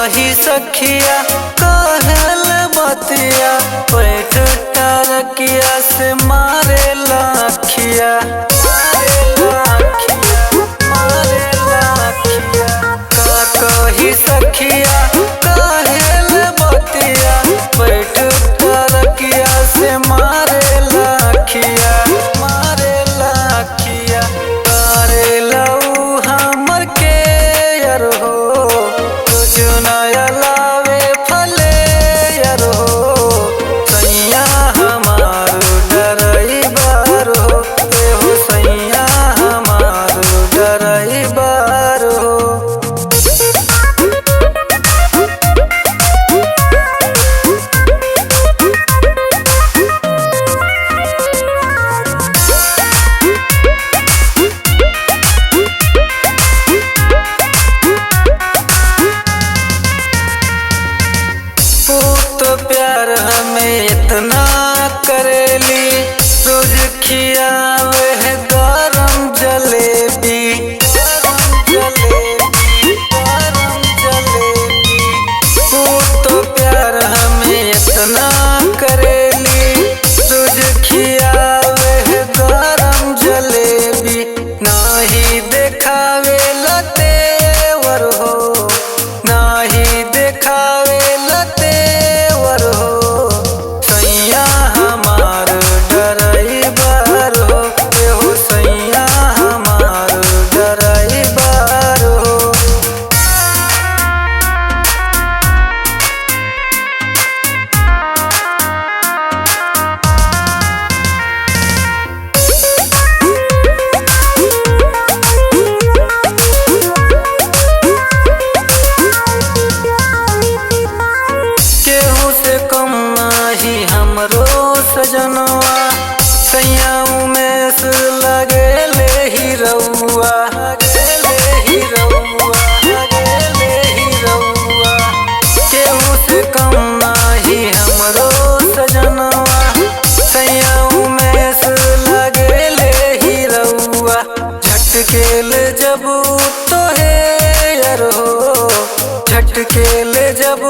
कही सखिया कहल बतिया पैठ टरकिया से मारे लाखिया कही सखिया कहल बतिया पैठ टरकिया से मारे लाखिया करे लऊ हमर के यार हो कुछ नया लावे फले यार हो सैया हमार डराइबर हो एहो सैया हमार डराइबर हो। तो प्यार हमें इतना करेली रोज खियावे है गरम जलेबी तो प्यार हमें इतना करेली रोज खियावे है गरम जलेबी नाही देखावे लतेवर हो नाही देखावे लतेवर हो सैया हमार डराइबर हो एहो सैया हमार डराइबर हो। केहू से कम नाही हमरो सजनवा सैया उमेश लगेले ही रउआ केहू से कम नाही हमरो सजनवा सैया उमेश लगेले ही रउआ झटकेल जब तो है यार हो झटकेल जब